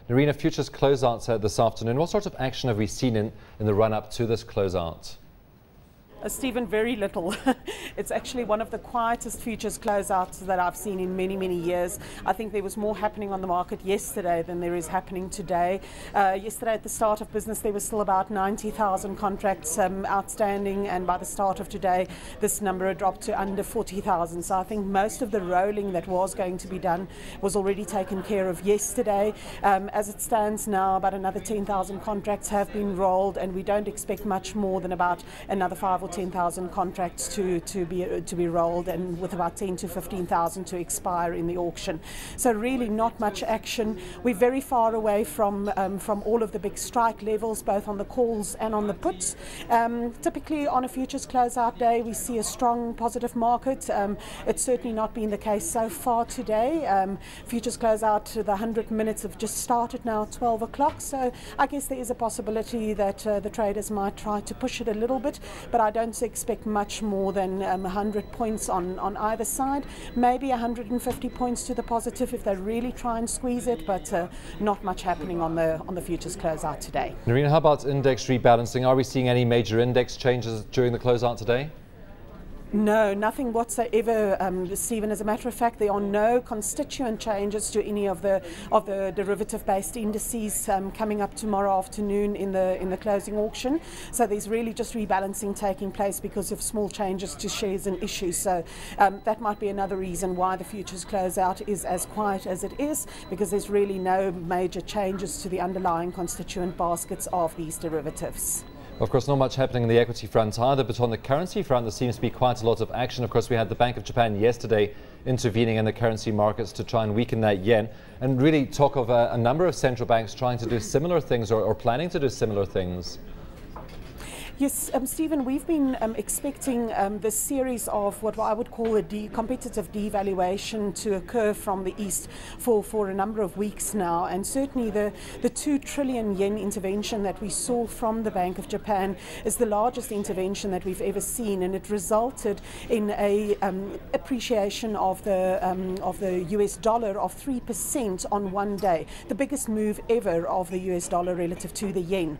Nerina, futures closeouts this afternoon. What sort of action have we seen in the run-up to this closeout? Stephen, very little. It's actually one of the quietest futures closeouts that I've seen in many, many years. I think there was more happening on the market yesterday than there is happening today. Yesterday at the start of business there was still about 90,000 contracts outstanding, and by the start of today this number had dropped to under 40,000. So I think most of the rolling that was going to be done was already taken care of yesterday. As it stands now, about another 10,000 contracts have been rolled, and we don't expect much more than about another 5,000 or 10,000 contracts to be rolled, and with about 10 to 15,000 to expire in the auction. So really not much action. We're very far away from all of the big strike levels, both on the calls and on the puts. Typically on a futures closeout day we see a strong positive market. It's certainly not been the case so far today. Futures closeout, the 100 minutes have just started now at 12 o'clock, so I guess there is a possibility that the traders might try to push it a little bit, but I don't expect much more than 100 points on either side. Maybe 150 points to the positive if they really try and squeeze it, but not much happening on the futures closeout today. Nerina, how about index rebalancing? Are we seeing any major index changes during the closeout today? No, nothing whatsoever, Stephen. As a matter of fact, there are no constituent changes to any of the derivative-based indices coming up tomorrow afternoon in the closing auction. So there's really just rebalancing taking place because of small changes to shares and issues. So that might be another reason why the futures closeout is as quiet as it is, because there's really no major changes to the underlying constituent baskets of these derivatives. Of course, not much happening on the equity front either, but on the currency front there seems to be quite a lot of action. Of course, we had the Bank of Japan yesterday intervening in the currency markets to try and weaken that yen, and really talk of a number of central banks trying to do similar things or planning to do similar things. Yes, Stephen, we've been expecting this series of what I would call a competitive devaluation to occur from the East for a number of weeks now, and certainly the 2 trillion yen intervention that we saw from the Bank of Japan is the largest intervention that we've ever seen, and it resulted in a appreciation of the US dollar of 3% on one day, the biggest move ever of the US dollar relative to the yen.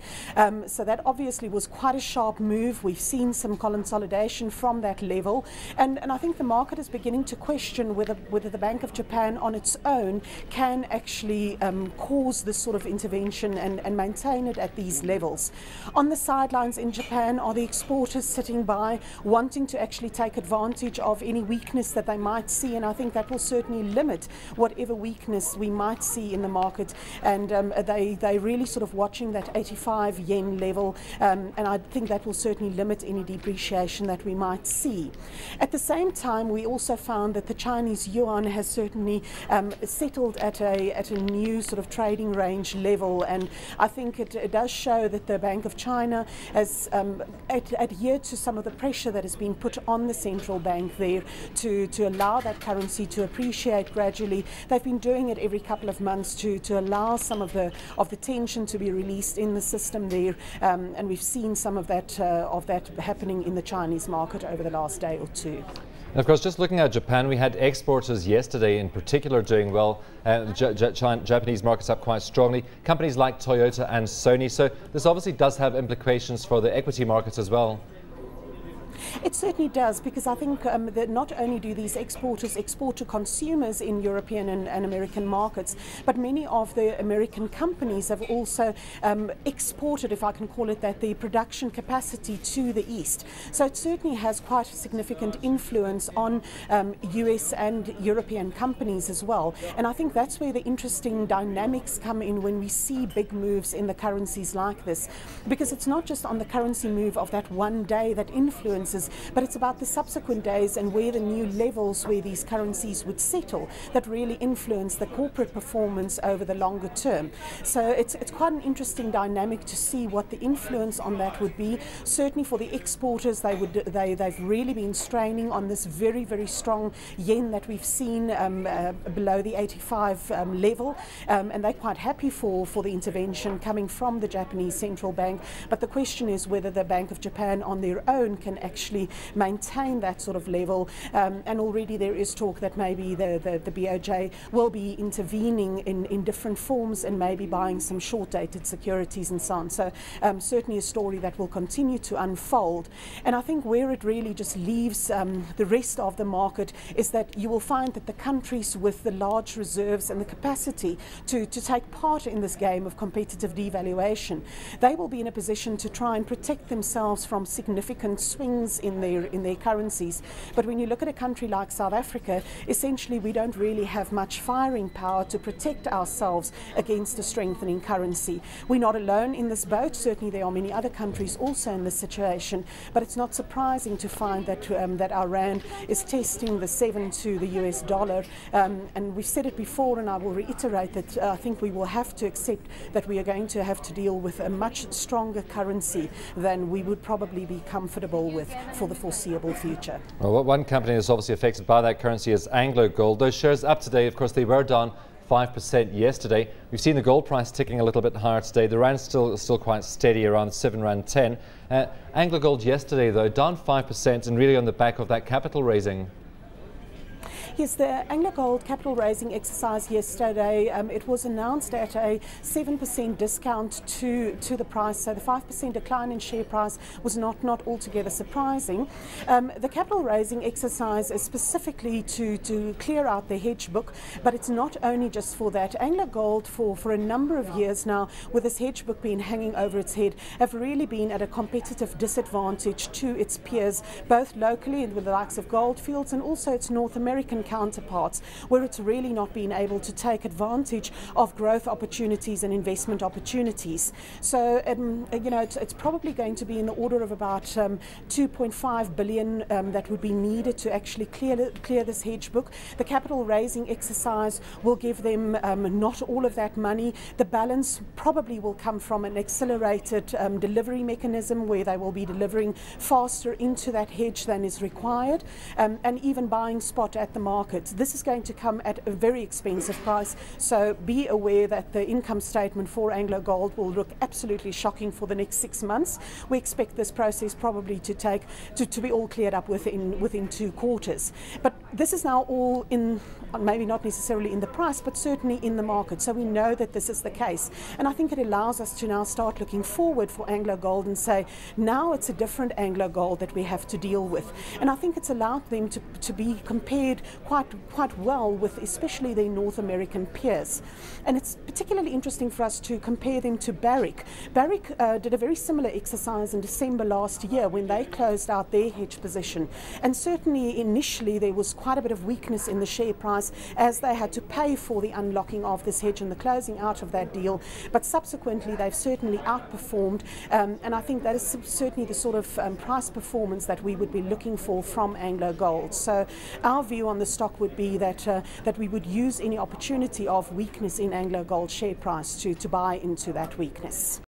So that obviously was quite a sharp move. We've seen some consolidation from that level, and I think the market is beginning to question whether the Bank of Japan on its own can actually cause this sort of intervention and maintain it at these levels. On the sidelines in Japan are the exporters sitting by, wanting to actually take advantage of any weakness that they might see, and I think that will certainly limit whatever weakness we might see in the market, and they really sort of watching that 85 yen level, and I think that will certainly limit any depreciation that we might see. At the same time, we also found that the Chinese yuan has certainly settled at a new sort of trading range level, and I think it does show that the Bank of China has adhered to some of the pressure that has been put on the central bank there to allow that currency to appreciate gradually. They've been doing it every couple of months to allow some of the tension to be released in the system there, and we've seen some of that happening in the Chinese market over the last day or two. And of course, just looking at Japan, we had exporters yesterday in particular doing well. Japanese markets up quite strongly. Companies like Toyota and Sony. So this obviously does have implications for the equity markets as well. It certainly does, because I think that not only do these exporters export to consumers in European and American markets, but many of the American companies have also exported, if I can call it that, the production capacity to the East. So it certainly has quite a significant influence on US and European companies as well. And I think that's where the interesting dynamics come in when we see big moves in the currencies like this, because it's not just on the currency move of that one day that influences, but it's about the subsequent days and where the new levels where these currencies would settle that really influence the corporate performance over the longer term. So it's quite an interesting dynamic to see what the influence on that would be. Certainly for the exporters, they've really been straining on this very, very strong yen that we've seen below the 85 level, and they're quite happy for the intervention coming from the Japanese central bank. But the question is whether the Bank of Japan on their own can actually actually maintain that sort of level. And already there is talk that maybe the BOJ will be intervening in different forms and maybe buying some short-dated securities and so on. So certainly a story that will continue to unfold. And I think where it really just leaves the rest of the market is that you will find that the countries with the large reserves and the capacity to take part in this game of competitive devaluation, they will be in a position to try and protect themselves from significant swings in their currencies. But when you look at a country like South Africa, essentially we don't really have much firing power to protect ourselves against a strengthening currency. We're not alone in this boat. Certainly there are many other countries also in this situation, but it's not surprising to find that that our rand is testing the 7 to the US dollar, and we've said it before and I will reiterate that I think we will have to accept that we are going to have to deal with a much stronger currency than we would probably be comfortable with for the foreseeable future. Well, one company that's obviously affected by that currency is AngloGold. Those shares up today, of course, they were down 5% yesterday. We've seen the gold price ticking a little bit higher today. The rand still quite steady around R7.10. AngloGold yesterday, though, down 5% and really on the back of that capital raising. Yes, the AngloGold capital raising exercise yesterday, it was announced at a 7% discount to the price, so the 5% decline in share price was not altogether surprising. The capital raising exercise is specifically to clear out the hedge book, but it's not only just for that. AngloGold for a number of years now, with this hedge book being hanging over its head, have really been at a competitive disadvantage to its peers, both locally and with the likes of Goldfields and also its North American counterparts, where it's really not been able to take advantage of growth opportunities and investment opportunities. So, you know, it's probably going to be in the order of about 2.5 billion that would be needed to actually clear this hedge book. The capital raising exercise will give them not all of that money. The balance probably will come from an accelerated delivery mechanism where they will be delivering faster into that hedge than is required, and even buying spot at the market. This is going to come at a very expensive price, so be aware that the income statement for AngloGold will look absolutely shocking for the next 6 months. We expect this process probably to be all cleared up within 2 quarters. But this is now all in, maybe not necessarily in the price, but certainly in the market. So we know that this is the case. And I think it allows us to now start looking forward for AngloGold and say, now it's a different AngloGold that we have to deal with. And I think it's allowed them to be compared quite well with especially their North American peers. And it's particularly interesting for us to compare them to Barrick. Barrick did a very similar exercise in December last year when they closed out their hedge position. And certainly initially there was quite a bit of weakness in the share price as they had to pay for the unlocking of this hedge and the closing out of that deal. But subsequently they've certainly outperformed, and I think that is certainly the sort of price performance that we would be looking for from AngloGold. So our view on the stock would be that we would use any opportunity of weakness in AngloGold share price to buy into that weakness.